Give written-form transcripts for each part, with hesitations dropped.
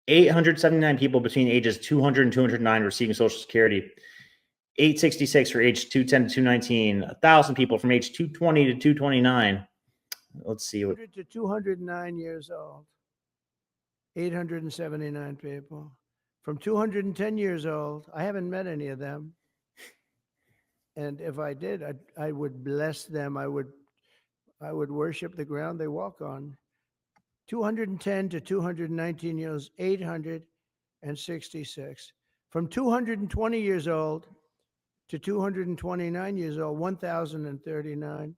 879 people between ages 200 and 209 receiving Social Security. 866 for age 210 to 219. 1,000 people from age 220 to 229. Let's see what. 200 to 209 years old. 879 people. From 210 years old, I haven't met any of them. And if I did, I would bless them. I would worship the ground they walk on. 210 to 219 years, 866. From 220 years old to 229 years old, 1,039.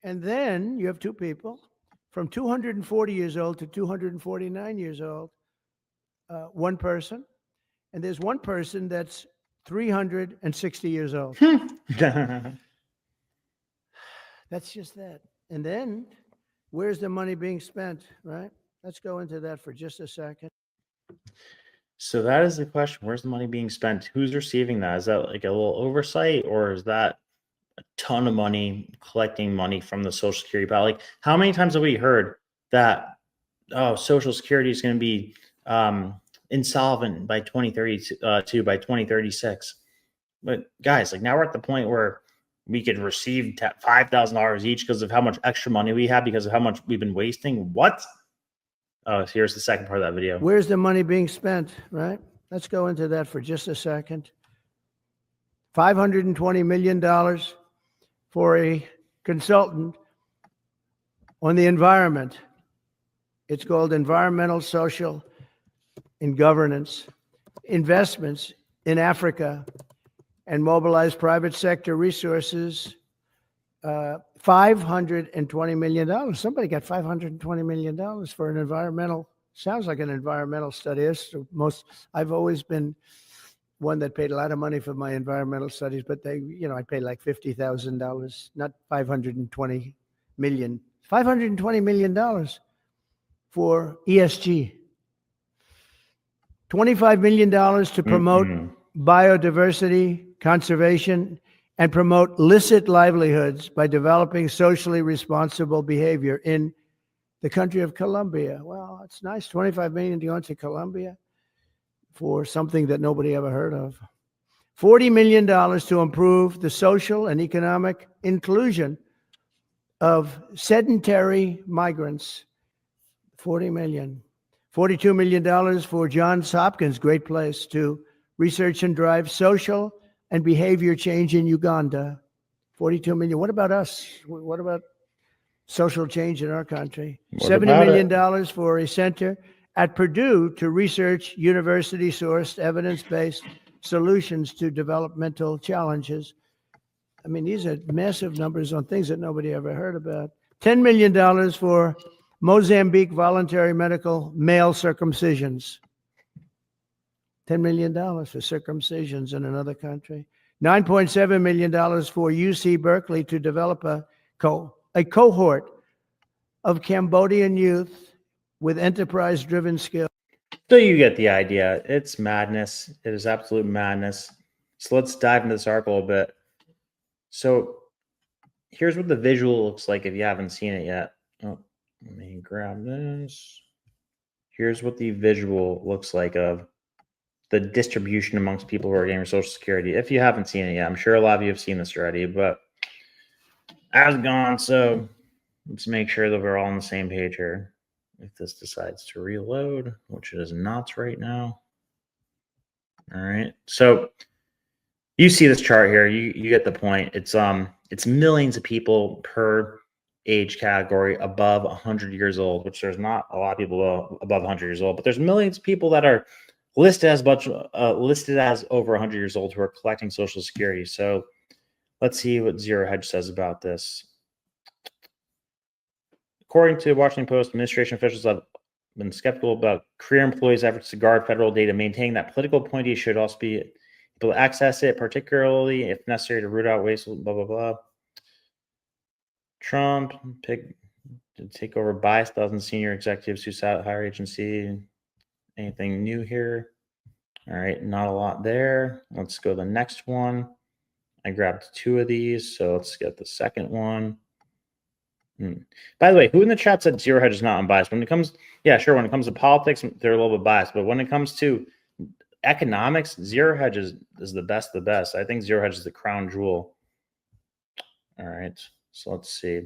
And then you have two people from 240 years old to 249 years old, one person. And there's one person that's 360 years old. That's just that. And then where's the money being spent, right? Let's go into that for just a second. So that is the question. Where's the money being spent? Who's receiving that? Is that like a little oversight, or is that a ton of money collecting money from the Social Security? But like, how many times have we heard that, oh, Social Security is going to be insolvent by 2032, by 2036? But guys, like, now we're at the point where we could receive $5,000 each because of how much extra money we have, because of how much we've been wasting. What? Oh, here's the second part of that video. Where's the money being spent, right? Let's go into that for just a second. $520 million for a consultant on the environment. It's called Environmental, Social, and Governance. Investments in Africa and mobilize private sector resources. $520 million. Somebody got $520 million for an environmental, sounds like an environmental study. I've always been one that paid a lot of money for my environmental studies, but I paid like $50,000, not $520 million. $520 million for ESG. $25 million to promote biodiversity, conservation, and promote licit livelihoods by developing socially responsible behavior in the country of Colombia. Well, it's nice. $25 million to go into Colombia for something that nobody ever heard of. $40 million to improve the social and economic inclusion of sedentary migrants. $40 million. $42 million for Johns Hopkins, great place, to research and drive social and behavior change in Uganda. $42 million. What about us? What about social change in our country? $70 million for a center at Purdue to research university-sourced, evidence-based solutions to developmental challenges. I mean, these are massive numbers on things that nobody ever heard about. $10 million for Mozambique voluntary medical male circumcisions. $10 million for circumcisions in another country. $9.7 million for UC Berkeley to develop a cohort of Cambodian youth with enterprise-driven skills. So you get the idea. It's madness. It is absolute madness. So let's dive into this article a bit. So here's what the visual looks like if you haven't seen it yet. Oh, let me grab this. Here's what the visual looks like of the distribution amongst people who are getting Social Security. If you haven't seen it yet, I'm sure a lot of you have seen this already, but I was gone, so let's make sure that we're all on the same page here. If this decides to reload, which it is not right now. All right, so you see this chart here. You get the point. It's millions of people per age category above 100 years old, which there's not a lot of people above 100 years old, but there's millions of people that are listed as over 100 years old who are collecting Social Security. So let's see what Zero Hedge says about this. According to Washington Post, administration officials have been skeptical about career employees' efforts to guard federal data, maintaining that political appointees should also be able to access it, particularly if necessary to root out wasteful, blah, blah, blah. Trump picked to take over bias, thousands of senior executives who sat at higher agency. Anything new here? All right, not a lot there. Let's go to the next one. I grabbed two of these, so let's get the second one. By the way, who in the chat said Zero Hedge is not unbiased? When it comes, yeah, sure. When it comes to politics, they're a little bit biased. But when it comes to economics, Zero Hedge is the best of the best. I think Zero Hedge is the crown jewel. All right. So let's see.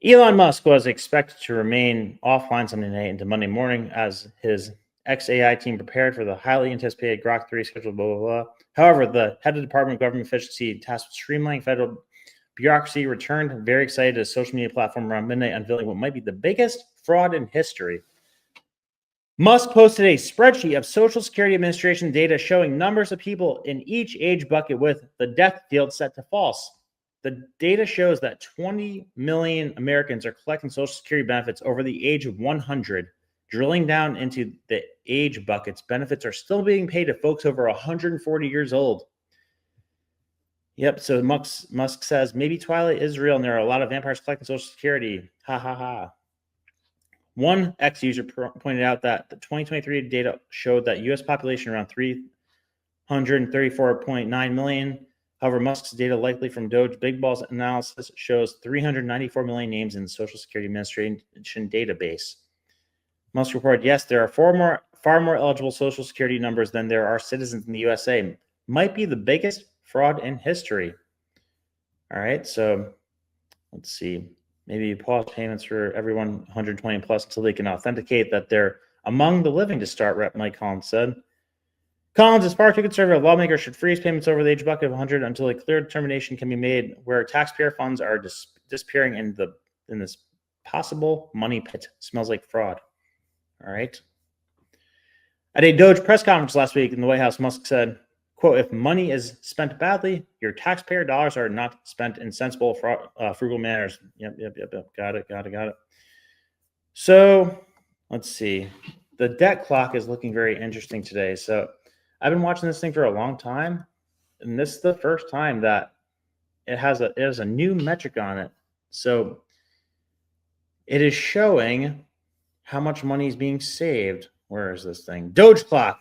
Elon Musk was expected to remain offline Sunday night into Monday morning as his ex-AI team prepared for the highly anticipated Grok 3 schedule, blah, blah, blah. However, the head of the Department of Government Efficiency tasked with streamlining federal bureaucracy returned very excited to a social media platform around midnight, unveiling what might be the biggest fraud in history. Musk posted a spreadsheet of Social Security Administration data showing numbers of people in each age bucket with the death field set to false. The data shows that 20 million Americans are collecting Social Security benefits over the age of 100. Drilling down into the age buckets, benefits are still being paid to folks over 140 years old. Yep, so Musk says, maybe Twilight is real and there are a lot of vampires collecting Social Security. Ha, ha, ha. One ex-user pointed out that the 2023 data showed that U.S. population around 334.9 million. However, Musk's data, likely from DOGE Big Balls analysis, shows 394 million names in the Social Security Administration database. Musk reported, yes, there are far more eligible Social Security numbers than there are citizens in the USA. Might be the biggest fraud in history. All right, so let's see. Maybe pause payments for everyone 120 plus until they can authenticate that they're among the living to start, Rep. Mike Collins said. Collins is far too conservative. Lawmakers should freeze payments over the age bucket of 100 until a clear determination can be made where taxpayer funds are disappearing in this possible money pit. Smells like fraud. All right. At a DOGE press conference last week in the White House, Musk said, quote, if money is spent badly, your taxpayer dollars are not spent in sensible, frugal manners. Yep. Got it. So let's see. The debt clock is looking very interesting today. So I've been watching this thing for a long time, and this is the first time that it has a new metric on it. So it is showing how much money is being saved. Where is this thing? DOGE clock.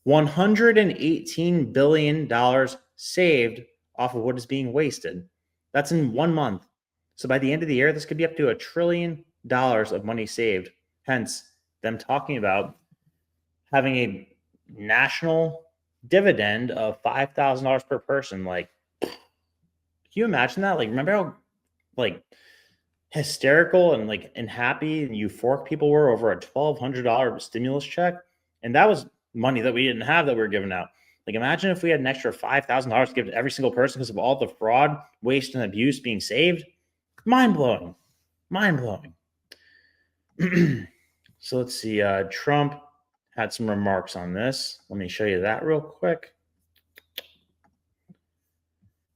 $118 billion saved off of what is being wasted. That's in 1 month. So by the end of the year, this could be up to $1 trillion of money saved. Hence, them talking about having a national dividend of $5,000 per person. Like, can you imagine that? Like, remember how hysterical and happy and euphoric people were over a $1,200 stimulus check? And that was money that we didn't have that we were giving out. Like, imagine if we had an extra $5,000 to give to every single person because of all the fraud, waste, and abuse being saved. Mind-blowing. So let's see. Trump had some remarks on this. Let me show you that real quick.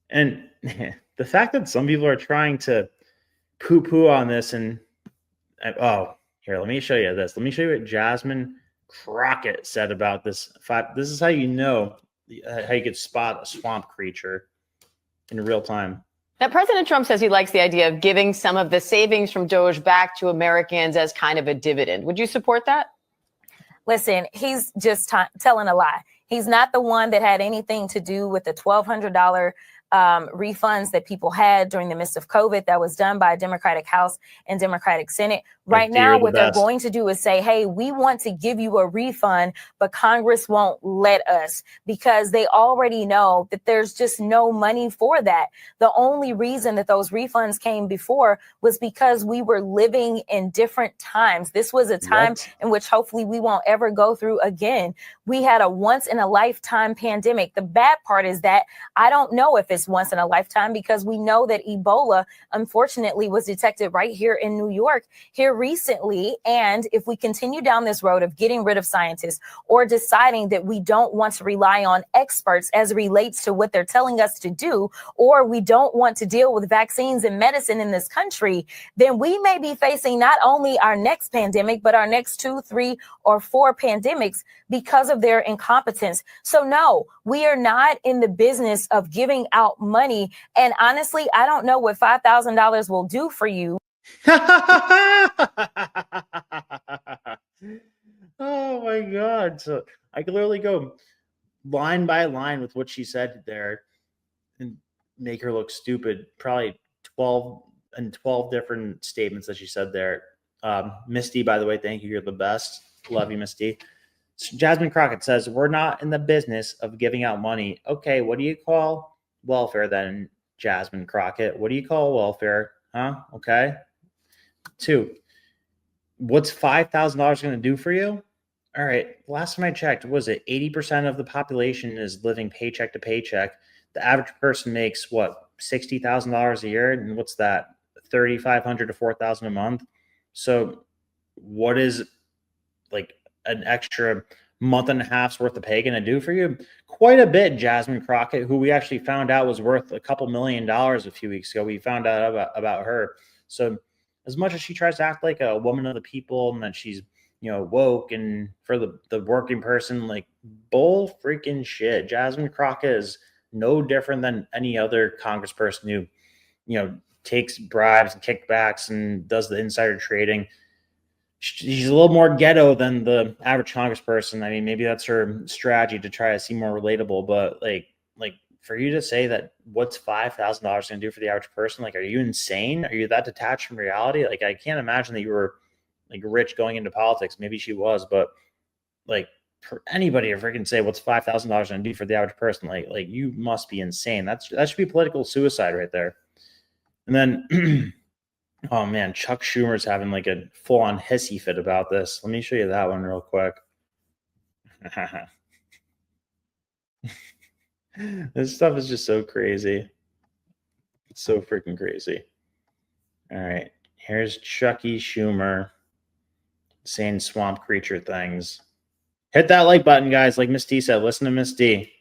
And the fact that some people are trying to poo-poo on this here, let me show you this. Let me show you what Jasmine Crockett said about this. This is how you know how you could spot a swamp creature in real time. Now, President Trump says he likes the idea of giving some of the savings from DOGE back to Americans as kind of a dividend. Would you support that? Listen, he's just telling a lie. He's not the one that had anything to do with the $1,200 refunds that people had during the midst of COVID. That was done by a Democratic House and Democratic Senate. Right now, what they're going to do is say, hey, we want to give you a refund, but Congress won't let us because they already know that there's just no money for that. The only reason that those refunds came before was because we were living in different times. This was a time in which hopefully we won't ever go through again. We had a once in a lifetime pandemic. The bad part is that I don't know if it's once in a lifetime because we know that Ebola, unfortunately, was detected right here in New York here recently. And if we continue down this road of getting rid of scientists or deciding that we don't want to rely on experts as it relates to what they're telling us to do, or we don't want to deal with vaccines and medicine in this country, then we may be facing not only our next pandemic, but our next 2, 3, or 4 pandemics because of their incompetence. So no, we are not in the business of giving out money. And honestly, I don't know what $5,000 will do for you. Oh my God. So I could literally go line by line with what she said there and make her look stupid. Probably 12 and 12 different statements that she said there. Misty, by the way, thank you. You're the best. Love you, Misty. So Jasmine Crockett says, we're not in the business of giving out money. Okay, what do you call welfare then, Jasmine Crockett? What do you call welfare? Huh? Okay. 2, what's $5,000 going to do for you? All right. Last time I checked, was it 80% of the population is living paycheck to paycheck? The average person makes what, $60,000 a year, and what's that? $3,500 to $4,000 a month. So, what is like an extra month and a half's worth of pay going to do for you? Quite a bit. Jasmine Crockett, who we actually found out was worth a couple $1 million a few weeks ago. We found out about her. So, as much as she tries to act like a woman of the people and that she's, you know, woke and for the working person, like bull freaking shit. Jasmine Crockett is no different than any other congressperson who, you know, takes bribes and kickbacks and does the insider trading. She's a little more ghetto than the average congressperson. I mean, maybe that's her strategy to try to seem more relatable, but like for you to say that what's $5,000 going to do for the average person? Like, are you insane? Are you that detached from reality? Like, I can't imagine that you were like rich going into politics. Maybe she was, but like for anybody to freaking say what's $5,000 going to do for the average person, like you must be insane. That should be political suicide right there. And then, oh man, Chuck Schumer's having like a full on hissy fit about this. Let me show you that one real quick. This stuff is just so crazy. It's so freaking crazy. All right. Here's Chucky Schumer saying swamp creature things. Hit that like button, guys. Like Miss D said, listen to Miss D.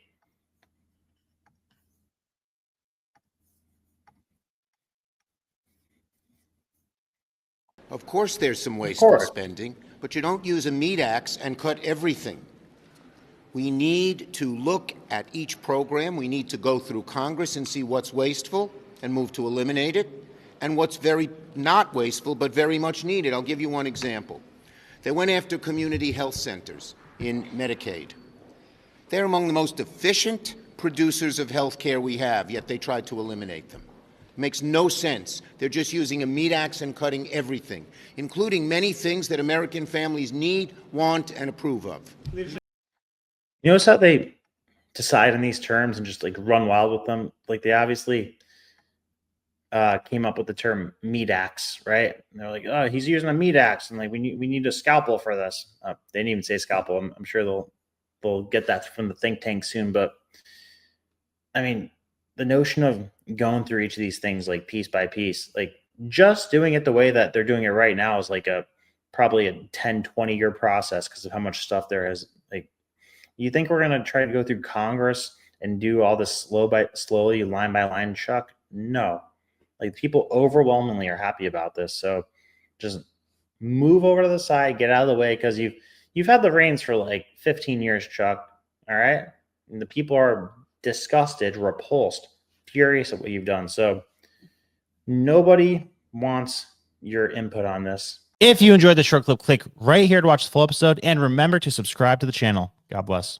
Of course there's some wasteful spending, but you don't use a meat axe and cut everything. We need to look at each program. We need to go through Congress and see what's wasteful and move to eliminate it, and what's very not wasteful but very much needed. I'll give you one example. They went after community health centers in Medicaid. They're among the most efficient producers of health care we have, yet they tried to eliminate them. It makes no sense. They're just using a meat axe and cutting everything, including many things that American families need, want, and approve of. You notice how they decide on these terms and just like run wild with them? Like they obviously came up with the term meat axe, right? And they're like, oh, he's using a meat axe, and like we need a scalpel for this. They didn't even say scalpel. I'm sure they'll get that from the think tank soon. But I mean, the notion of going through each of these things like piece by piece, like just doing it the way that they're doing it right now is like probably a 10-20 year process because of how much stuff there is. Like, you think we're gonna try to go through Congress and do all this slowly line by line, Chuck? No. Like, people overwhelmingly are happy about this. So just move over to the side, get out of the way, because you've had the reins for like 15 years, Chuck. All right. And the people are disgusted, repulsed, furious at what you've done. So nobody wants your input on this. If you enjoyed the short clip, click right here to watch the full episode, and remember to subscribe to the channel. God bless.